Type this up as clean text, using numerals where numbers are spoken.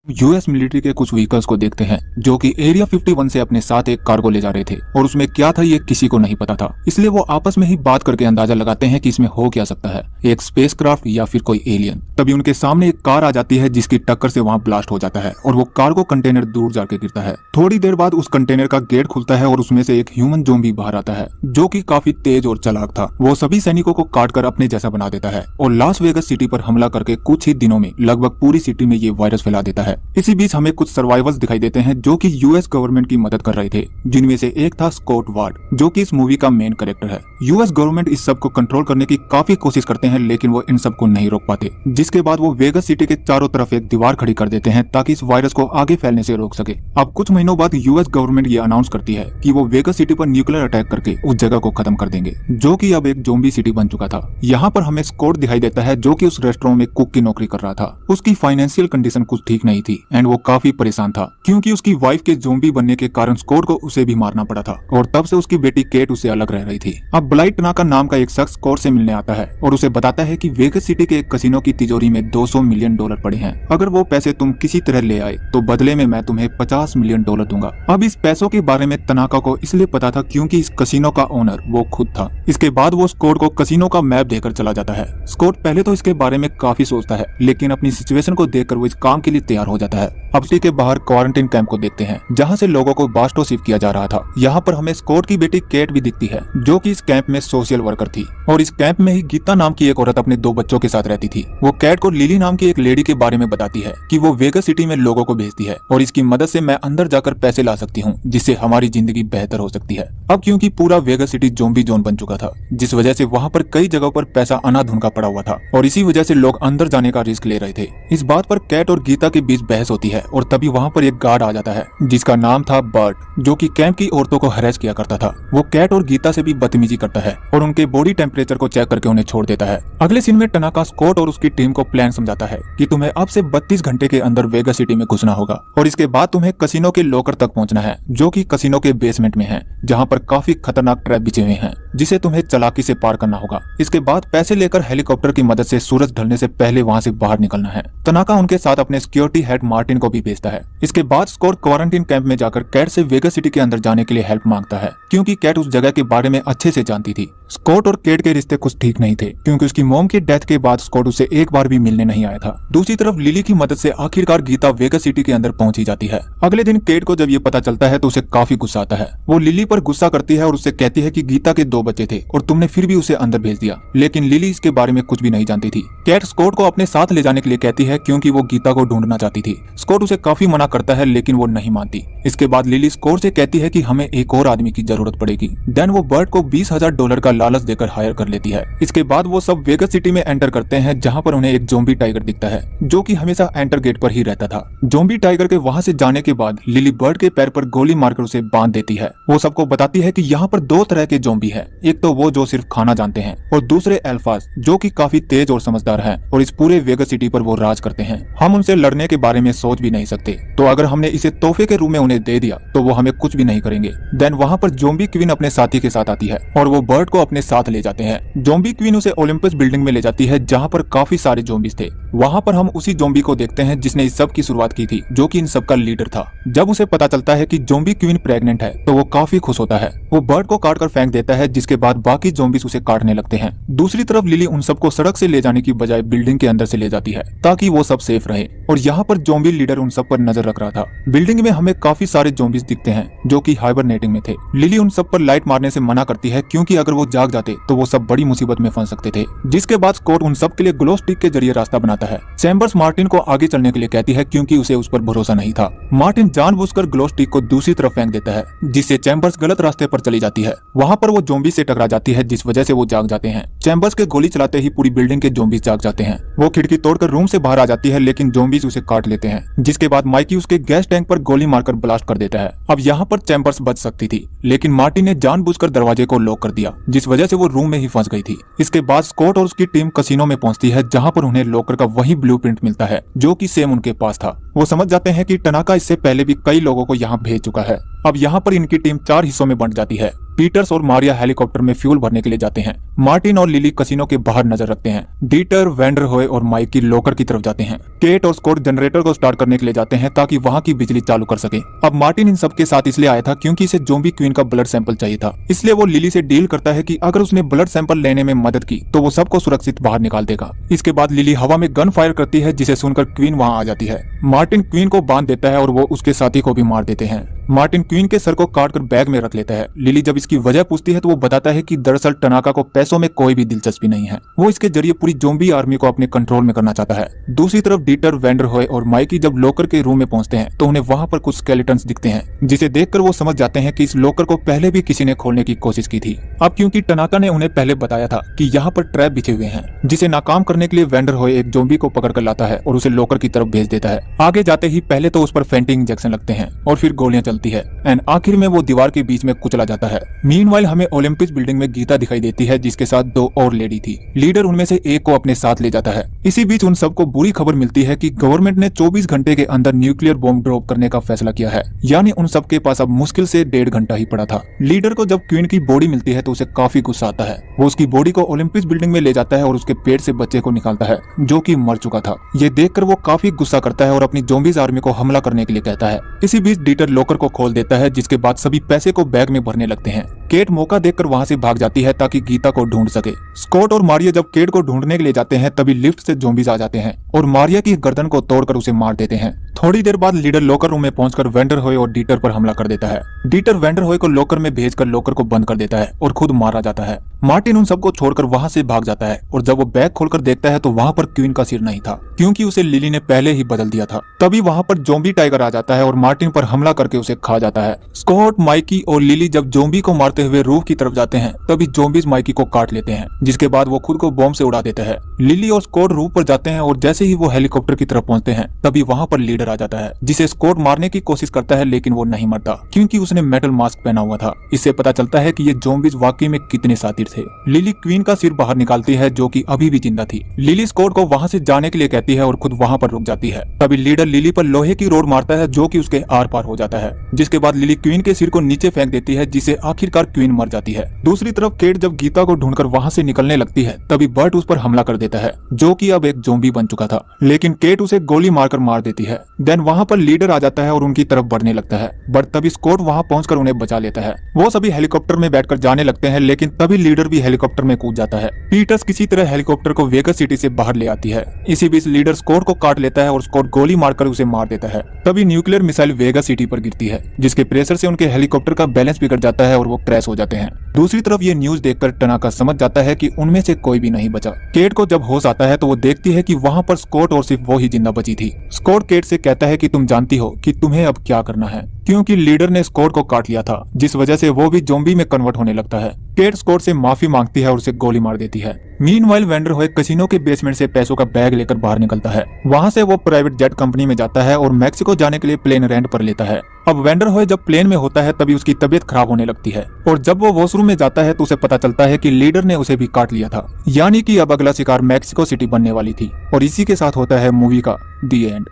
US military के कुछ vehicles को देखते हैं जो कि एरिया 51 से अपने साथ एक कार्गो ले जा रहे थे और उसमें क्या था ये किसी को नहीं पता था। इसलिए वो आपस में ही बात करके अंदाजा लगाते हैं कि इसमें हो क्या सकता है, एक स्पेसक्राफ्ट या फिर कोई एलियन। तभी उनके सामने एक कार आ जाती है जिसकी टक्कर से वहाँ ब्लास्ट हो जाता है और वो कार्गो कंटेनर दूर जाके गिरता है। थोड़ी देर बाद उस कंटेनर का गेट खुलता है और उसमें से एक ह्यूमन ज़ॉम्बी बाहर आता है जो कि काफी तेज और चालाक था। वो सभी सैनिकों को काट कर अपने जैसा बना देता है और लास वेगस सिटी पर हमला करके कुछ ही दिनों में लगभग पूरी सिटी में ये वायरस फैला देता है। इसी बीच हमें कुछ सर्वाइवर्स दिखाई देते हैं जो कि यूएस गवर्नमेंट की मदद कर रहे थे, जिनमें से एक था स्कॉट वार्ड जो कि इस मूवी का मेन कैरेक्टर है। यूएस गवर्नमेंट इस सब को कंट्रोल करने की काफी कोशिश करते हैं लेकिन वो इन सब को नहीं रोक पाते, जिसके बाद वो वेगस सिटी के चारों तरफ एक दीवार खड़ी कर देते हैं ताकि इस वायरस को आगे फैलने से रोक सके। अब कुछ महीनों बाद यूएस गवर्नमेंट ये अनाउंस करती है कि वो वेगस सिटी पर न्यूक्लियर अटैक करके उस जगह को खत्म कर देंगे जो कि अब एक ज़ॉम्बी सिटी बन चुका था। यहाँ पर हमें स्कॉट दिखाई देता है जो कि उस रेस्टोरेंट में कुक की नौकरी कर रहा था। उसकी फाइनेंशियल कंडीशन कुछ ठीक नहीं थी एंड वो काफी परेशान था क्योंकि उसकी वाइफ के ज़ॉम्बी बनने के कारण स्कॉट को उसे भी मारना पड़ा था और तब से उसकी बेटी केट उससे अलग रह रही थी। अब ब्लाइट टनाका नाम का एक शख्स स्कॉट से मिलने आता है और उसे बताता है कि वेगस सिटी के एक कसिनो की तिजोरी में $200 मिलियन पड़े हैं। अगर वो पैसे तुम किसी तरह ले आए तो बदले में मैं तुम्हें $50 मिलियन दूंगा। अब इस पैसों के बारे में तनाका को इसलिए पता था क्योंकि इस कसिनो का ओनर वो खुद था। इसके बाद वो स्कॉट को कसिनो का मैप देकर चला जाता है। स्कॉट पहले तो इसके बारे में काफी सोचता है लेकिन अपनी सिचुएशन को देखकर वो इस काम के लिए तैयार हो जाता है। अब सिटी के बाहर क्वारंटाइन कैंप को देखते हैं जहां से लोगों को बास्टो शिफ्ट किया जा रहा था। यहाँ पर हमें स्कॉट की बेटी केट भी दिखती है जो कि इस कैंप में सोशल वर्कर थी और इस कैंप में ही गीता नाम की एक औरत अपने 2 बच्चों के साथ रहती थी। वो कैट को लिली नाम की एक लेडी के बारे में बताती है कि वो वेगस सिटी में लोगों को भेजती है और इसकी मदद से मैं अंदर जाकर पैसे ला सकती हूँ जिससे हमारी जिंदगी बेहतर हो सकती है। अब क्योंकि पूरा वेगस सिटी ज़ॉम्बी जोन बन चुका था जिस वजह से वहाँ पर कई जगहों पर पैसा अनाधुन का पड़ा हुआ था और इसी वजह से लोग अंदर जाने का रिस्क ले रहे थे। इस बात पर कैट और गीता के बीच बहस होती है और तभी वहाँ पर एक गार्ड आ जाता है जिसका नाम था बर्ट जो कि कैंप की औरतों को हैरेस किया करता था। वो कैट और गीता से भी बदतमीजी करता है और उनके बॉडी टेम्परेचर को चेक करके उन्हें छोड़ देता है। अगले सीन में टनाका स्कॉट और उसकी टीम को प्लान समझाता है कि तुम्हें अब से 32 घंटे के अंदर वेगस सिटी में घुसना होगा और इसके बाद तुम्हें कसिनो के लॉकर तक पहुंचना है जो कि कसिनो के बेसमेंट में है जहां पर काफी खतरनाक ट्रैप बिछे हुए हैं जिसे तुम्हें चालाकी से पार करना होगा। इसके बाद पैसे लेकर हेलीकॉप्टर की मदद से सूरज ढलने से पहले वहां से बाहर निकलना है। तनाका उनके साथ अपने सिक्योरिटी हेड मार्टिन को भी भेजता है। इसके बाद स्कॉट क्वारंटाइन कैंप में जाकर कैट से वेगस सिटी के अंदर जाने के लिए हेल्प मांगता है क्योंकि कैट उस जगह के बारे में अच्छे से जानती थी। स्कॉट और केट के रिश्ते कुछ ठीक नहीं थे क्योंकि उसकी मॉम की डेथ के बाद स्कॉट उसे एक बार भी मिलने नहीं आया था। दूसरी तरफ लिली की मदद से आखिरकार गीता वेगस सिटी के अंदर पहुंच ही जाती है। अगले दिन केट को जब ये पता चलता है तो उसे काफी गुस्सा आता है। वो लिली पर गुस्सा करती है और उससे कहती है कि गीता के 2 बच्चे थे और तुमने फिर भी उसे अंदर भेज दिया, लेकिन लिली इसके बारे में कुछ भी नहीं जानती थी। कैट स्कॉट को अपने साथ ले जाने के लिए कहती है क्योंकि वो गीता को ढूंढना चाहती थी। स्कॉट उसे काफी मना करता है लेकिन वो नहीं मानती। इसके बाद लिली स्कॉट से कहती है कि हमें एक और आदमी की जरूरत पड़ेगी। देन वो बर्ट को $20,000 का लालच देकर हायर कर लेती है। इसके बाद वो सब वेगस सिटी में एंटर करते हैं जहां पर उन्हें एक ज़ॉम्बी टाइगर दिखता है जो कि हमेशा एंटर गेट पर ही रहता था। ज़ॉम्बी टाइगर के वहां से जाने के बाद लिली बर्ट के पैर पर गोली मारकर उसे बांध देती है। वो सबको बताती है कि यहाँ पर 2 तरह के ज़ॉम्बी है, एक तो वो जो सिर्फ खाना जानते हैं और दूसरे अल्फास जो कि काफी तेज और समझदार हैं और इस पूरे वेगस सिटी पर वो राज करते हैं। हम उनसे लड़ने के बारे में सोच भी नहीं सकते, तो अगर हमने इसे तोहफे के रूप में उन्हें दे दिया तो वो हमें कुछ भी नहीं करेंगे। देन वहाँ पर ज़ॉम्बी क्वीन अपने साथी के साथ आती है और वो बर्ट को अपने साथ ले जाते हैं। ज़ॉम्बी क्वीन उसे ओलंपस बिल्डिंग में ले जाती है जहाँ पर काफी सारे ज़ॉम्बीज थे। वहाँ पर हम उसी ज़ॉम्बी को देखते हैं जिसने इस सब की शुरुआत की थी, जो कि इन सब का लीडर था। जब उसे पता चलता है कि ज़ॉम्बी क्वीन प्रेग्नेंट है तो वो काफी खुश होता है। वो बर्ट को काट कर फेंक देता है जिसके बाद बाकी ज़ॉम्बीज उसे काटने लगते हैं। दूसरी तरफ लिली उन सबको सड़क से ले जाने की बजाय बिल्डिंग के अंदर से ले जाती है ताकि वो सब सेफ रहे और यहाँ पर ज़ॉम्बी लीडर उन सब पर नजर रख रहा था। बिल्डिंग में हमें काफी सारे ज़ॉम्बीज दिखते हैं जो कि हाइबरनेटिंग में थे। लिली उन सब पर लाइट मारने से मना करती है क्योंकि अगर वो जाग जाते तो वो सब बड़ी मुसीबत में फंस सकते थे। जिसके बाद स्कॉट उन सब के लिए ग्लो स्टिक के जरिए रास्ता बनाता है। चैम्बर्स मार्टिन को आगे चलने के लिए कहती है क्योंकि उसे उस पर भरोसा नहीं था। मार्टिन जानबूझकर ग्लो स्टिक को दूसरी तरफ फेंक देता है जिससे चैम्बर्स गलत रास्ते पर चली जाती है। वहाँ पर वो ज़ॉम्बी से टकरा जाती है जिस वजह से वो जाग जाते हैं। चैम्बर्स के गोली चलाते ही पूरी बिल्डिंग के ज़ॉम्बीज जाग जाते हैं। वो खिड़की तोड़कर रूम से बाहर आ जाती है लेकिन ज़ॉम्बीज उसे काट लेते हैं। जिसके बाद माइकी उसके गैस टैंक पर गोली मारकर ब्लास्ट कर देता है। अब यहाँ पर चैम्बर्स बच सकती थी लेकिन मार्टिन ने जानबूझकर दरवाजे को लॉक कर दिया जिस वजह से वो रूम में ही फंस गई थी। इसके बाद स्कॉट और उसकी टीम कसिनो में पहुंचती है जहां पर उन्हें लॉकर का वही ब्लूप्रिंट मिलता है जो कि सेम उनके पास था। वो समझ जाते हैं कि टनाका इससे पहले भी कई लोगों को यहाँ भेज चुका है। अब यहाँ पर इनकी टीम 4 हिस्सों में बंट जाती है पीटर्स और मारिया हेलीकॉप्टर में फ्यूल भरने के लिए जाते हैं। मार्टिन और लिली कसिनो के बाहर नजर रखते हैं। डीटर, वैंडरहोय और माइकी लॉकर की तरफ जाते हैं। केट और स्कॉट जनरेटर को स्टार्ट करने के लिए जाते हैं ताकि वहां की बिजली चालू कर सके। अब मार्टिन इन सबके साथ इसलिए आया था क्योंकि इसे ज़ॉम्बी क्वीन का ब्लड सैंपल चाहिए था, इसलिए वो लिली से डील करता है कि अगर उसने ब्लड सैंपल लेने में मदद की तो वो सबको सुरक्षित बाहर निकाल देगा। इसके बाद लिली हवा में गन फायर करती है, जिसे सुनकर क्वीन वहां आ जाती है। मार्टिन क्वीन को बांध देता है और वो उसके साथी को भी मार देते हैं। मार्टिन क्वीन के सर को काटकर बैग में रख लेता है। लिली जब इसकी वजह पूछती है तो वो बताता है कि दरअसल टनाका को पैसों में कोई भी दिलचस्पी नहीं है, वो इसके जरिए पूरी ज़ॉम्बी आर्मी को अपने कंट्रोल में करना चाहता है। दूसरी तरफ डीटर, वैंडरहोय और माइकी जब लॉकर के रूम में पहुंचते हैं तो उन्हें वहां पर कुछ स्केलेटन्स दिखते हैं, जिसे देखकर वो समझ जाते हैं कि इस लॉकर को पहले भी किसी ने खोलने की कोशिश की थी। अब क्योंकि टनाका ने उन्हें पहले बताया था कि यहाँ पर ट्रैप बिछे हुए हैं, जिसे नाकाम करने के लिए वैंडरहोय एक ज़ॉम्बी को पकड़ कर लाता है और उसे लॉकर की तरफ भेज देता है। आगे जाते ही पहले तो उस पर फेंटिंग इंजेक्शन लगते हैं और फिर गोलियां चलती है एंड आखिर में वो दीवार के बीच में कुचला जाता है। मीनवाइल हमें ओलंपिक बिल्डिंग में गीता दिखाई देती है, जिसके साथ 2 और लेडी थी। लीडर उनमें से एक को अपने साथ ले जाता है। इसी बीच उन सबको बुरी खबर मिलती है कि गवर्नमेंट ने 24 घंटे के अंदर न्यूक्लियर बॉम्ब ड्रॉप करने का फैसला किया है, यानी उन सबके पास अब मुश्किल से 1.5 घंटा ही पड़ा था। लीडर को जब क्वीन की बॉडी मिलती है तो उसे काफी गुस्सा आता है। वो उसकी बॉडी को ओलंपिक बिल्डिंग में ले जाता है और उसके पेट से बच्चे को निकालता है जो कि मर चुका था। ये देखकर वो काफी गुस्सा करता है और अपनी ज़ॉम्बीज़ आर्मी को हमला करने के लिए कहता है। इसी बीच डीटर लॉकर को खोल देता है, जिसके बाद सभी पैसे को बैग में भरने लगते हैं। केट मौका देखकर वहां से भाग जाती है ताकि गीता को ढूंढ सके। स्कॉट और मारिया जब केट को ढूंढने के लिए जाते हैं तभी लिफ्ट से ज़ॉम्बीज़ आ जाते हैं और मारिया की गर्दन को तोड़कर उसे मार देते हैं। थोड़ी देर बाद लीडर लॉकर रूम में पहुंचकर वैंडरहोय और डीटर पर हमला कर देता है। डीटर वैंडरहोय को लॉकर में भेजकर लॉकर को बंद कर देता है और खुद मारा जाता है। मार्टिन उन सबको छोड़कर वहां से भाग जाता है और जब वो बैग खोलकर देखता है तो वहां पर क्वीन का सिर नहीं था, क्योंकि उसे लिली ने पहले ही बदल दिया था। तभी वहां पर ज़ॉम्बी टाइगर आ जाता है और मार्टिन पर हमला करके उसे खा जाता है। स्कॉट, माइकी और लिली जब ज़ॉम्बी को मारते हुए रूफ की तरफ जाते हैं तभी ज़ॉम्बीज़ माइकी को काट लेते हैं, जिसके बाद वो खुद को बॉम्ब से उड़ा देते हैं। लिली और स्कॉट रूफ पर जाते हैं और जैसे ही वो हेलीकॉप्टर की तरफ पहुंचते हैं तभी वहां पर लीडर आ जाता है, जिसे स्कॉट मारने की कोशिश करता है लेकिन वो नहीं मरता क्योंकि उसने मेटल मास्क पहना हुआ था। इससे पता चलता है कि ये ज़ॉम्बीज़ वाकई में कितने शातिर थे। लिली क्वीन का सिर बाहर निकालती है जो कि अभी भी जिंदा थी। लिली स्कॉट को वहां से जाने के लिए कहती है और खुद वहां पर रुक जाती है। तभी लीडर लिली पर लोहे की रोड मारता है जो कि उसके आर पार हो जाता है, जिसके बाद लिली क्वीन के सिर को नीचे फेंक देती है, जिससे आखिरकार क्वीन मर जाती है। दूसरी तरफ केट जब गीता को ढूंढकर वहां से निकलने लगती है तभी बर्ट उस पर हमला कर देता है, जो कि अब एक ज़ॉम्बी बन चुका था, लेकिन केट उसे गोली मारकर मार देती है। देन वहां पर लीडर आ जाता है और उनकी तरफ बढ़ने लगता है, बट तभी स्कॉट वहां पहुंचकर उन्हें बचा लेता है। वो सभी हेलीकॉप्टर में बैठकर जाने लगते हैं, लेकिन तभी लीडर भी हेलीकॉप्टर में कूद जाता है। पीटर्स किसी तरह हेलीकॉप्टर को वेगस सिटी से बाहर ले आती है। इसी बीच लीडर स्कॉट को काट लेता है और स्कॉट गोली मारकर उसे मार देता है। तभी न्यूक्लियर मिसाइल वेगस सिटी पर गिरती है, जिसके प्रेशर से उनके हेलीकॉप्टर का बैलेंस बिगड़ जाता है और वो क्रैश हो जाते हैं। दूसरी तरफ ये न्यूज देखकर टनाका समझ जाता है कि उनमें से कोई भी नहीं बचा। केट को जब होश आता है तो वो देखती है कि वहां पर स्कॉट और सिर्फ वो ही जिंदा बची थी। स्कॉट केट से कहता है कि तुम जानती हो कि तुम्हें अब क्या करना है, क्योंकि लीडर ने स्कॉट को काट लिया था, जिस वजह से वो भी ज़ॉम्बी में कन्वर्ट होने लगता है। केट स्कॉट से माफी मांगती है और उसे गोली मार देती है। मीनवाइल वैंडरहोय कसिनो के बेसमेंट से पैसों का बैग लेकर बाहर निकलता है। वहां से वो प्राइवेट जेट कंपनी में जाता है और मैक्सिको जाने के लिए प्लेन रेंट पर लेता है। अब वैंडरहोय जब प्लेन में होता है तभी उसकी तबीयत खराब होने लगती है और जब वो वॉशरूम में जाता है तो उसे पता चलता है कि लीडर ने उसे भी काट लिया था, यानी कि अब अगला शिकार मैक्सिको सिटी बनने वाली थी। और इसी के साथ होता है मूवी का दी एंड।